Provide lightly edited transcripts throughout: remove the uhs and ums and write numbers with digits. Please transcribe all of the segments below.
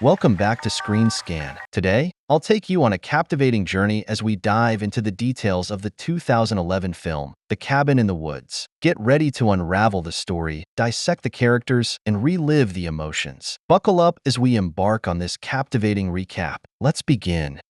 Welcome back to Screen Scan. Today, I'll take you on a captivating journey as we dive into the details of the 2011 film, The Cabin in the Woods. Get ready to unravel the story, dissect the characters, and relive the emotions. Buckle up as we embark on this captivating recap. Let's begin.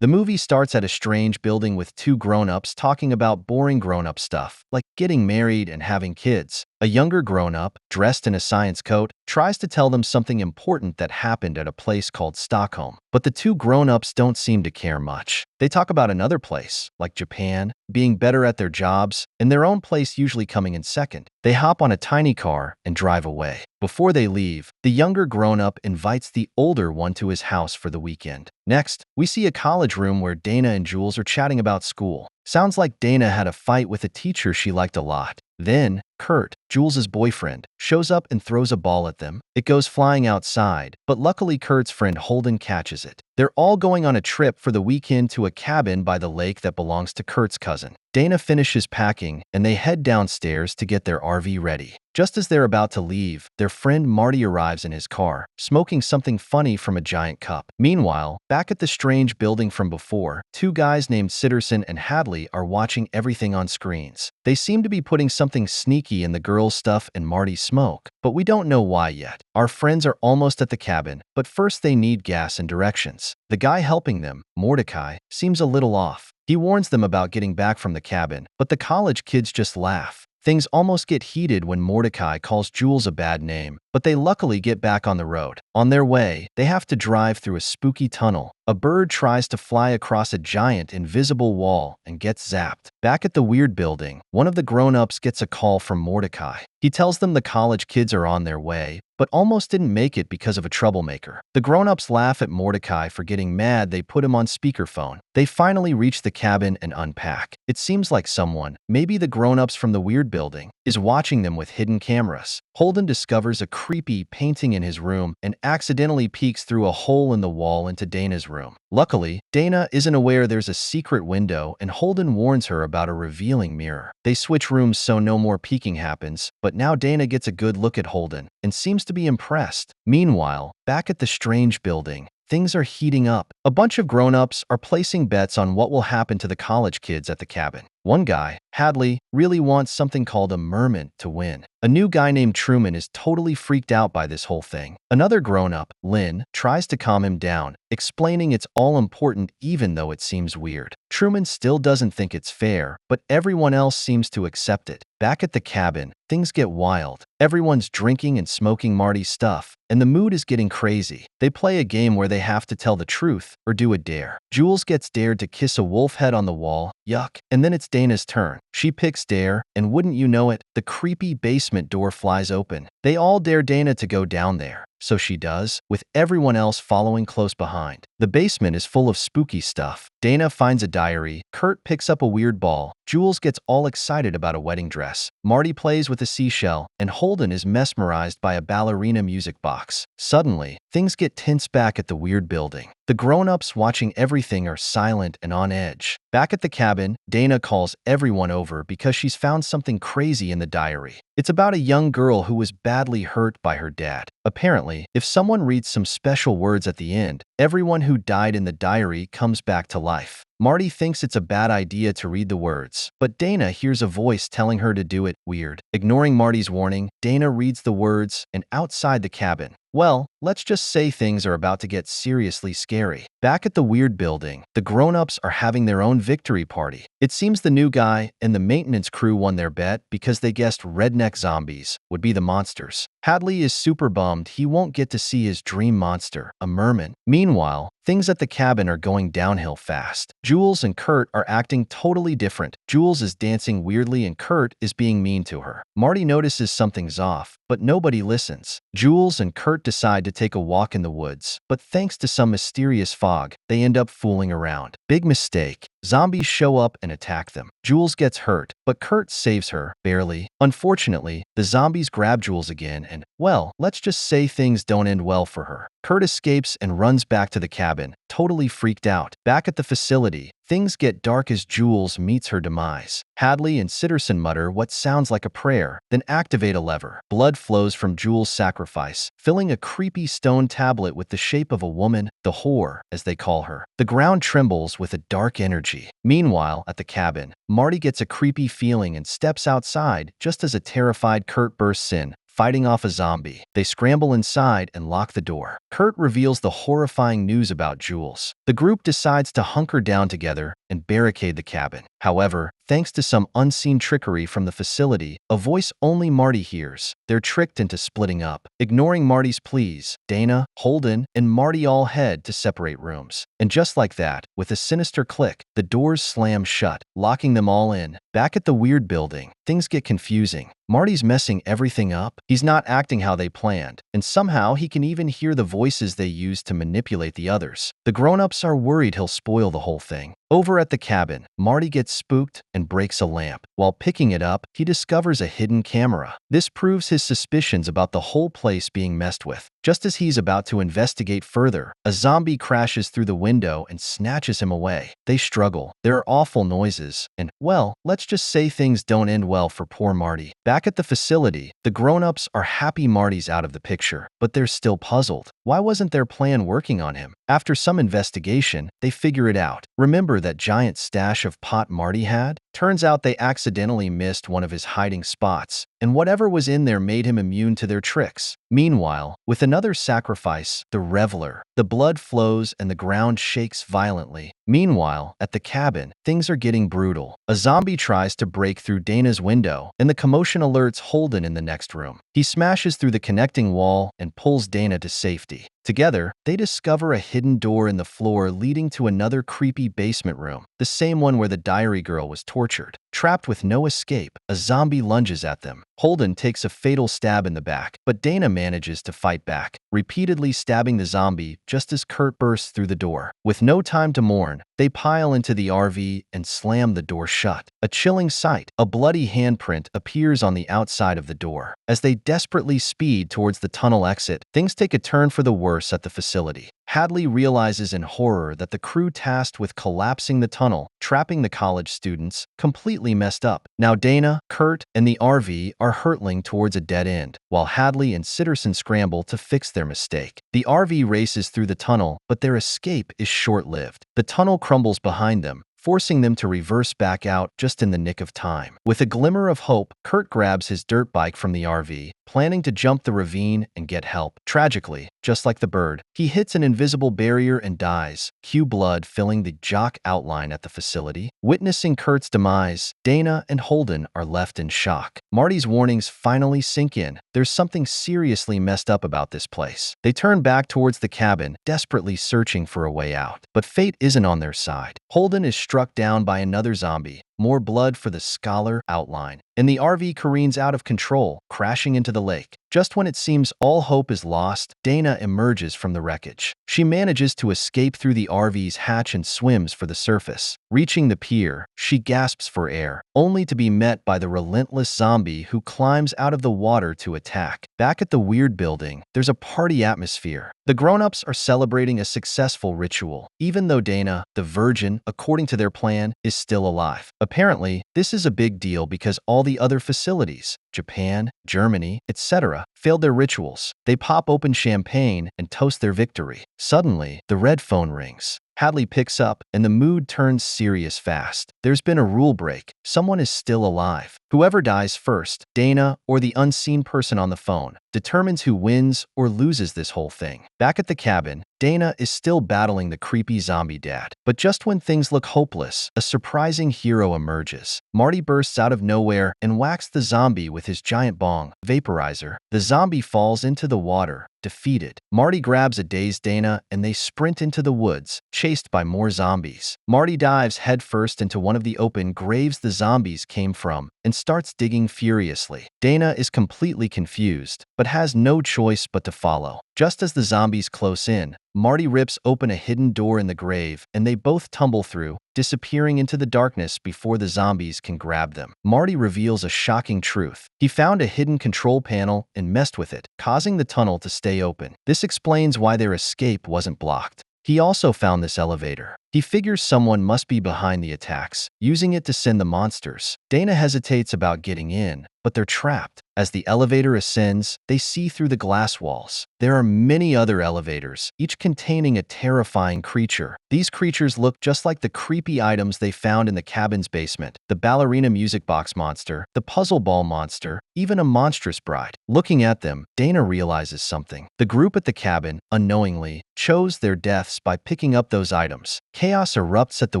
The movie starts at a strange building with two grown-ups talking about boring grown-up stuff, like getting married and having kids. A younger grown-up, dressed in a science coat, tries to tell them something important that happened at a place called Stockholm. But the two grown-ups don't seem to care much. They talk about another place, like Japan, being better at their jobs, and their own place usually coming in second. They hop on a tiny car and drive away. Before they leave, the younger grown-up invites the older one to his house for the weekend. Next, we see a college room where Dana and Jules are chatting about school. Sounds like Dana had a fight with a teacher she liked a lot. Then, Kurt, Jules' boyfriend, shows up and throws a ball at them. It goes flying outside, but luckily Kurt's friend Holden catches it. They're all going on a trip for the weekend to a cabin by the lake that belongs to Kurt's cousin. Dana finishes packing, and they head downstairs to get their RV ready. Just as they're about to leave, their friend Marty arrives in his car, smoking something funny from a giant cup. Meanwhile, back at the strange building from before, two guys named Sitterson and Hadley are watching everything on screens. They seem to be putting something sneaky in the girls' stuff and Marty's smoke, but we don't know why yet. Our friends are almost at the cabin, but first they need gas and directions. The guy helping them, Mordecai, seems a little off. He warns them about getting back from the cabin, but the college kids just laugh. Things almost get heated when Mordecai calls Jules a bad name, but they luckily get back on the road. On their way, they have to drive through a spooky tunnel. A bird tries to fly across a giant invisible wall and gets zapped. Back at the weird building, one of the grown-ups gets a call from Mordecai. He tells them the college kids are on their way, but almost didn't make it because of a troublemaker. The grown-ups laugh at Mordecai for getting mad they put him on speakerphone. They finally reach the cabin and unpack. It seems like someone, maybe the grown-ups from the weird building, is watching them with hidden cameras. Holden discovers a creepy painting in his room and accidentally peeks through a hole in the wall into Dana's room. Luckily, Dana isn't aware there's a secret window and Holden warns her about a revealing mirror. They switch rooms so no more peeking happens, but now Dana gets a good look at Holden and seems to be impressed. Meanwhile, back at the strange building, things are heating up. A bunch of grown-ups are placing bets on what will happen to the college kids at the cabin. One guy, Hadley, really wants something called a merman to win. A new guy named Truman is totally freaked out by this whole thing. Another grown-up, Lynn, tries to calm him down, explaining it's all important even though it seems weird. Truman still doesn't think it's fair, but everyone else seems to accept it. Back at the cabin, things get wild. Everyone's drinking and smoking Marty's stuff, and the mood is getting crazy. They play a game where they have to tell the truth or do a dare. Jules gets dared to kiss a wolf head on the wall, yuck, and then it's Dana's turn. She picks dare, and wouldn't you know it, the creepy basement door flies open. They all dare Dana to go down there. So she does, with everyone else following close behind. The basement is full of spooky stuff. Dana finds a diary, Kurt picks up a weird ball, Jules gets all excited about a wedding dress, Marty plays with a seashell, and Holden is mesmerized by a ballerina music box. Suddenly, things get tense back at the weird building. The grown-ups watching everything are silent and on edge. Back at the cabin, Dana calls everyone over because she's found something crazy in the diary. It's about a young girl who was badly hurt by her dad. Apparently, if someone reads some special words at the end, everyone who died in the diary comes back to life. Marty thinks it's a bad idea to read the words, but Dana hears a voice telling her to do it. Weird. Ignoring Marty's warning, Dana reads the words, and outside the cabin, well, let's just say things are about to get seriously scary. Back at the weird building, the grown-ups are having their own victory party. It seems the new guy and the maintenance crew won their bet because they guessed redneck zombies would be the monsters. Hadley is super bummed he won't get to see his dream monster, a merman. Meanwhile, things at the cabin are going downhill fast. Jules and Kurt are acting totally different. Jules is dancing weirdly and Kurt is being mean to her. Marty notices something's off, but nobody listens. Jules and Kurt decide to take a walk in the woods, but thanks to some mysterious fog, they end up fooling around. Big mistake. Zombies show up and attack them. Jules gets hurt, but Kurt saves her, barely. Unfortunately, the zombies grab Jules again and, well, let's just say things don't end well for her. Kurt escapes and runs back to the cabin, totally freaked out. Back at the facility, things get dark as Jules meets her demise. Hadley and Sitterson mutter what sounds like a prayer, then activate a lever. Blood flows from Jules' sacrifice, filling a creepy stone tablet with the shape of a woman, the whore, as they call her. The ground trembles with a dark energy. Meanwhile, at the cabin, Marty gets a creepy feeling and steps outside just as a terrified Kurt bursts in, fighting off a zombie. They scramble inside and lock the door. Kurt reveals the horrifying news about Jules. The group decides to hunker down together and barricade the cabin. However, thanks to some unseen trickery from the facility, a voice only Marty hears, they're tricked into splitting up. Ignoring Marty's pleas, Dana, Holden, and Marty all head to separate rooms. And just like that, with a sinister click, the doors slam shut, locking them all in. Back at the weird building, things get confusing. Marty's messing everything up. He's not acting how they planned, and somehow he can even hear the voices they use to manipulate the others. The grown-ups are worried he'll spoil the whole thing. Over at the cabin, Marty gets spooked and breaks a lamp. While picking it up, he discovers a hidden camera. This proves his suspicions about the whole place being messed with. Just as he's about to investigate further, a zombie crashes through the window and snatches him away. They struggle. There are awful noises, and, well, let's just say things don't end well for poor Marty. Back at the facility, the grown-ups are happy Marty's out of the picture, but they're still puzzled. Why wasn't their plan working on him? After some investigation, they figure it out. Remember that giant stash of pot Marty had? Turns out they accidentally missed one of his hiding spots, and whatever was in there made him immune to their tricks. Meanwhile, with another sacrifice, the reveler, the blood flows and the ground shakes violently. Meanwhile, at the cabin, things are getting brutal. A zombie tries to break through Dana's window, and the commotion alerts Holden in the next room. He smashes through the connecting wall and pulls Dana to safety. Together, they discover a hidden door in the floor leading to another creepy basement room, the same one where the diary girl was tortured. Trapped with no escape, a zombie lunges at them. Holden takes a fatal stab in the back, but Dana manages to fight back, repeatedly stabbing the zombie just as Kurt bursts through the door. With no time to mourn, they pile into the RV and slam the door shut. A chilling sight, a bloody handprint appears on the outside of the door. As they desperately speed towards the tunnel exit, things take a turn for the worse at the facility. Hadley realizes in horror that the crew tasked with collapsing the tunnel, trapping the college students, completely messed up. Now Dana, Kurt, and the RV are hurtling towards a dead end, while Hadley and Sitterson scramble to fix their mistake. The RV races through the tunnel, but their escape is short-lived. The tunnel crumbles behind them, forcing them to reverse back out just in the nick of time. With a glimmer of hope, Kurt grabs his dirt bike from the RV, planning to jump the ravine and get help. Tragically, just like the bird, he hits an invisible barrier and dies, cue blood filling the jock outline at the facility. Witnessing Kurt's demise, Dana and Holden are left in shock. Marty's warnings finally sink in. There's something seriously messed up about this place. They turn back towards the cabin, desperately searching for a way out. But fate isn't on their side. Holden is struck down by another zombie. More blood for the scholar outline, and the RV careens out of control, crashing into the lake. Just when it seems all hope is lost, Dana emerges from the wreckage. She manages to escape through the RV's hatch and swims for the surface. Reaching the pier, she gasps for air, only to be met by the relentless zombie who climbs out of the water to attack. Back at the weird building, there's a party atmosphere. The grown-ups are celebrating a successful ritual, even though Dana, the virgin, according to their plan, is still alive. Apparently, this is a big deal because all the other facilities, Japan, Germany, etc., failed their rituals. They pop open champagne and toast their victory. Suddenly, the red phone rings. Hadley picks up, and the mood turns serious fast. There's been a rule break. Someone is still alive. Whoever dies first, Dana or the unseen person on the phone, determines who wins or loses this whole thing. Back at the cabin, Dana is still battling the creepy zombie dad. But just when things look hopeless, a surprising hero emerges. Marty bursts out of nowhere and whacks the zombie with his giant bong vaporizer. The zombie falls into the water, defeated. Marty grabs a dazed Dana and they sprint into the woods, chased by more zombies. Marty dives headfirst into one of the open graves the zombies came from and starts digging furiously. Dana is completely confused, but has no choice but to follow. Just as the zombies close in, Marty rips open a hidden door in the grave, and they both tumble through, disappearing into the darkness before the zombies can grab them. Marty reveals a shocking truth. He found a hidden control panel and messed with it, causing the tunnel to stay open. This explains why their escape wasn't blocked. He also found this elevator. He figures someone must be behind the attacks, using it to send the monsters. Dana hesitates about getting in, but they're trapped. As the elevator ascends, they see through the glass walls. There are many other elevators, each containing a terrifying creature. These creatures look just like the creepy items they found in the cabin's basement: the ballerina music box monster, the puzzle ball monster, even a monstrous bride. Looking at them, Dana realizes something. The group at the cabin, unknowingly, chose their deaths by picking up those items. Chaos erupts at the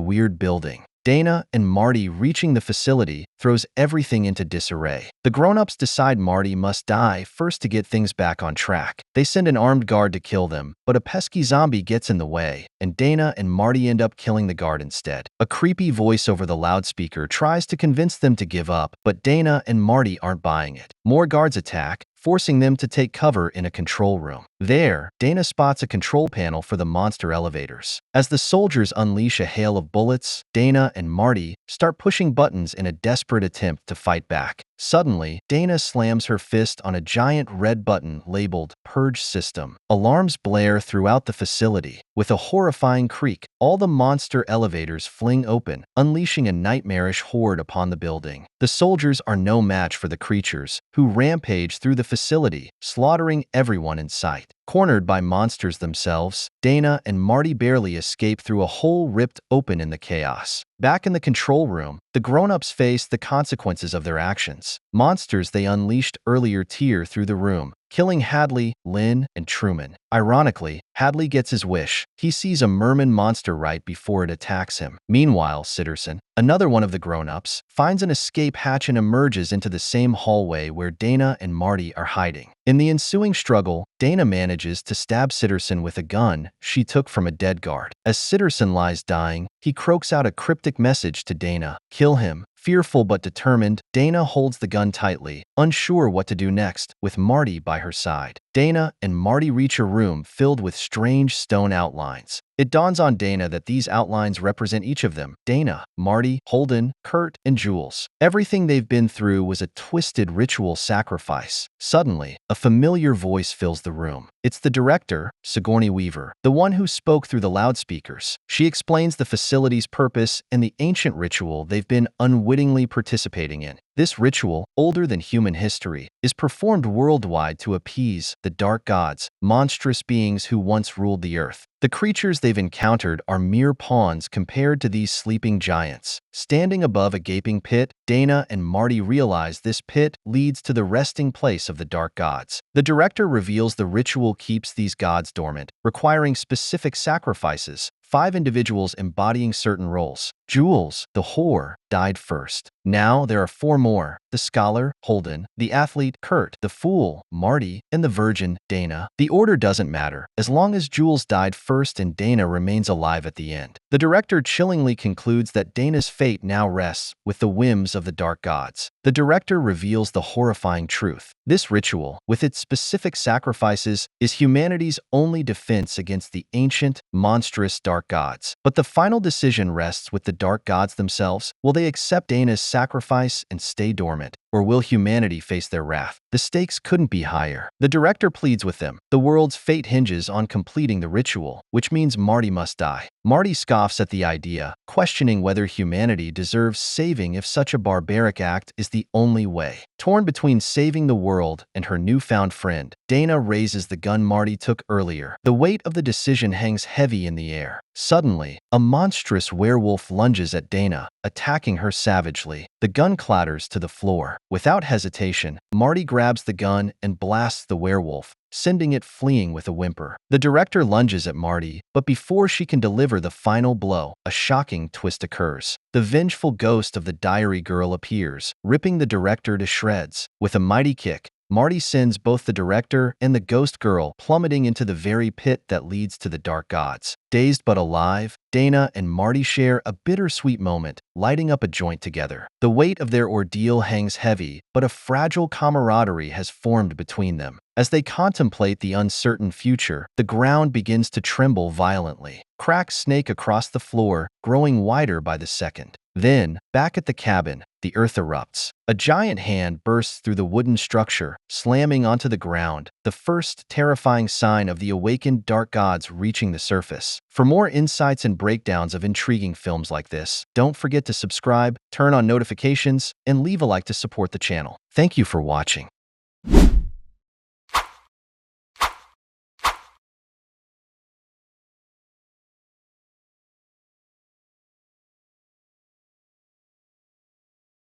weird building. Dana and Marty reaching the facility throws everything into disarray. The grown-ups decide Marty must die first to get things back on track. They send an armed guard to kill them, but a pesky zombie gets in the way, and Dana and Marty end up killing the guard instead. A creepy voice over the loudspeaker tries to convince them to give up, but Dana and Marty aren't buying it. More guards attack, forcing them to take cover in a control room. There, Dana spots a control panel for the monster elevators. As the soldiers unleash a hail of bullets, Dana and Marty start pushing buttons in a desperate attempt to fight back. Suddenly, Dana slams her fist on a giant red button labeled Purge System. Alarms blare throughout the facility. With a horrifying creak, all the monster elevators fling open, unleashing a nightmarish horde upon the building. The soldiers are no match for the creatures, who rampage through the facility, slaughtering everyone in sight. Cornered by monsters themselves, Dana and Marty barely escape through a hole ripped open in the chaos. Back in the control room, the grown-ups face the consequences of their actions. Monsters they unleashed earlier tear through the room, killing Hadley, Lynn, and Truman. Ironically, Hadley gets his wish. He sees a merman monster right before it attacks him. Meanwhile, Sitterson, another one of the grown-ups, finds an escape hatch and emerges into the same hallway where Dana and Marty are hiding. In the ensuing struggle, Dana manages to stab Sitterson with a gun she took from a dead guard. As Sitterson lies dying, he croaks out a cryptic message to Dana: "Kill him." Fearful but determined, Dana holds the gun tightly, unsure what to do next, with Marty by her side. Dana and Marty reach a room filled with strange stone outlines. It dawns on Dana that these outlines represent each of them: Dana, Marty, Holden, Kurt, and Jules. Everything they've been through was a twisted ritual sacrifice. Suddenly, a familiar voice fills the room. It's the director, Sigourney Weaver, the one who spoke through the loudspeakers. She explains the facility's purpose and the ancient ritual they've been unwittingly participating in. This ritual, older than human history, is performed worldwide to appease the dark gods, monstrous beings who once ruled the earth. The creatures they've encountered are mere pawns compared to these sleeping giants. Standing above a gaping pit, Dana and Marty realize this pit leads to the resting place of the dark gods. The director reveals the ritual keeps these gods dormant, requiring specific sacrifices. 5 individuals embodying certain roles. Jules, the whore, died first. Now there are 4 more: the scholar, Holden; the athlete, Kurt; the fool, Marty; and the virgin, Dana. The order doesn't matter, as long as Jules died first and Dana remains alive at the end. The director chillingly concludes that Dana's fate now rests with the whims of the dark gods. The director reveals the horrifying truth. This ritual, with its specific sacrifices, is humanity's only defense against the ancient, monstrous dark gods. But the final decision rests with the dark gods themselves. Will they accept Dana's sacrifice and stay dormant, or will humanity face their wrath? The stakes couldn't be higher. The director pleads with them. The world's fate hinges on completing the ritual, which means Marty must die. Marty scoffs at the idea, questioning whether humanity deserves saving if such a barbaric act is the only way. Torn between saving the world and her newfound friend, Dana raises the gun Marty took earlier. The weight of the decision hangs heavy in the air. Suddenly, a monstrous werewolf lunges at Dana, attacking her savagely. The gun clatters to the floor. Without hesitation, Marty grabs the gun and blasts the werewolf, sending it fleeing with a whimper. The director lunges at Marty, but before she can deliver the final blow, a shocking twist occurs. The vengeful ghost of the diary girl appears, ripping the director to shreds. With a mighty kick, Marty sends both the director and the ghost girl plummeting into the very pit that leads to the dark gods. Dazed but alive, Dana and Marty share a bittersweet moment, lighting up a joint together. The weight of their ordeal hangs heavy, but a fragile camaraderie has formed between them. As they contemplate the uncertain future, the ground begins to tremble violently. Cracks snake across the floor, growing wider by the second. Then, back at the cabin, the earth erupts. A giant hand bursts through the wooden structure, slamming onto the ground, the first terrifying sign of the awakened dark gods reaching the surface. For more insights and breakdowns of intriguing films like this, don't forget to subscribe, turn on notifications, and leave a like to support the channel. Thank you for watching.